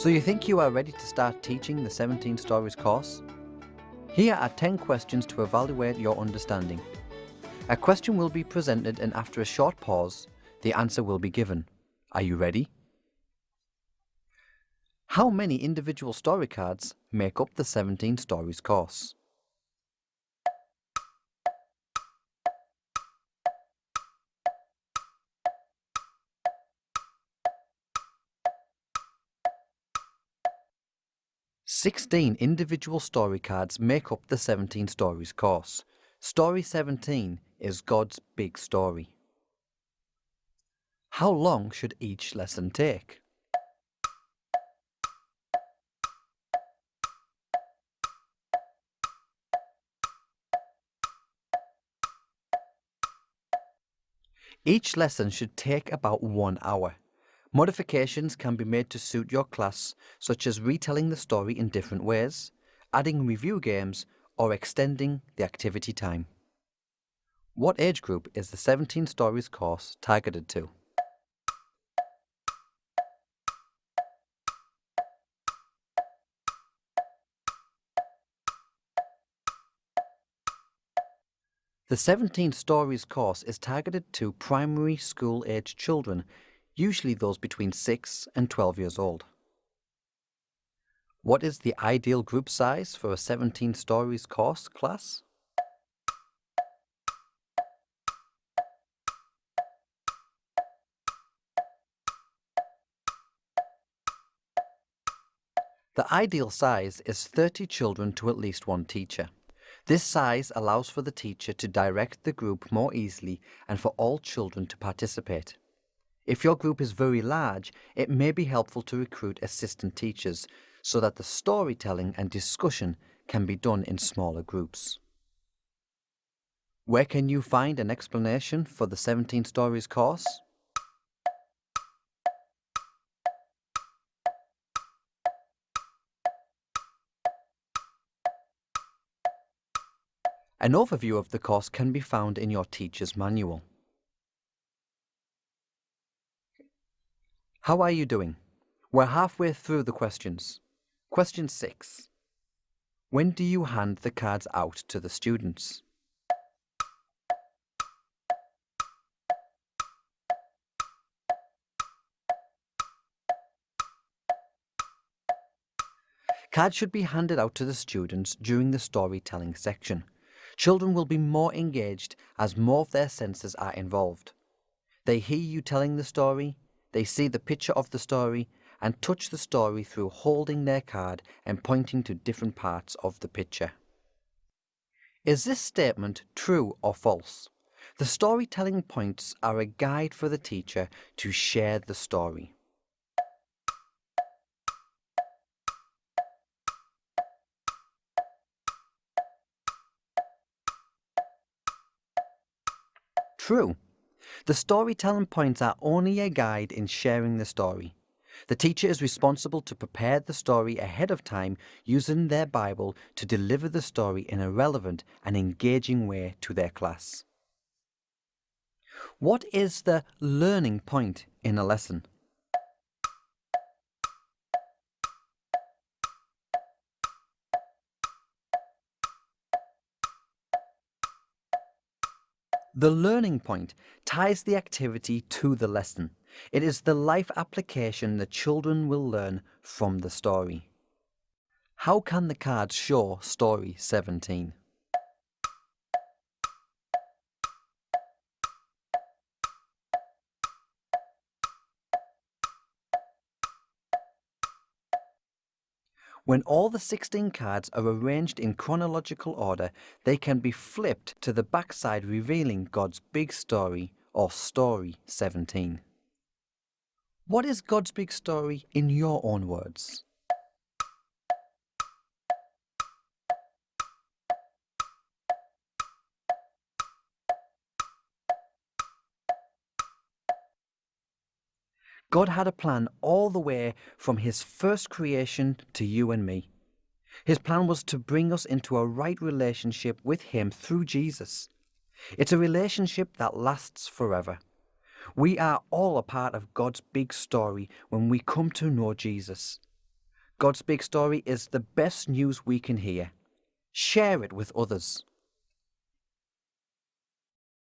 So you think you are ready to start teaching the 17 Stories course? Here are 10 questions to evaluate your understanding. A question will be presented and after a short pause, the answer will be given. Are you ready? How many individual story cards make up the 17 Stories course? "16 individual story cards make up the 17 Stories course. Story 17 is God's big story. How long should each lesson take? Each lesson should take about 1 hour. Modifications can be made to suit your class, such as retelling the story in different ways, adding review games, or extending the activity time. What age group is the 17 Stories course targeted to? The 17 Stories course is targeted to primary school age children, usually those between 6 and 12 years old. What is the ideal group size for a 17 Stories course class? The ideal size is 30 children to at least one teacher. This size allows for the teacher to direct the group more easily and for all children to participate. If your group is very large, it may be helpful to recruit assistant teachers so that the storytelling and discussion can be done in smaller groups. Where can you find an explanation for the 17 Stories course? An overview of the course can be found in your teacher's manual. How are you doing? We're halfway through the questions. Question 6. When do you hand the cards out to the students? Cards should be handed out to the students during the storytelling section. Children will be more engaged as more of their senses are involved. They hear you telling the story, they see the picture of the story, and touch the story through holding their card and pointing to different parts of the picture. Is this statement true or false? The storytelling points are a guide for the teacher to share the story. True. The storytelling points are only a guide in sharing the story. The teacher is responsible to prepare the story ahead of time using their Bible to deliver the story in a relevant and engaging way to their class. What is the learning point in a lesson? The learning point ties the activity to the lesson. It is the life application the children will learn from the story. How can the cards show Story 17? When all the 16 cards are arranged in chronological order, they can be flipped to the backside revealing God's big story or Story 17. What is God's big story in your own words? God had a plan all the way from His first creation to you and me. His plan was to bring us into a right relationship with Him through Jesus. It's a relationship that lasts forever. We are all a part of God's big story when we come to know Jesus. Godspeak story is the best news we can hear. Share it with others.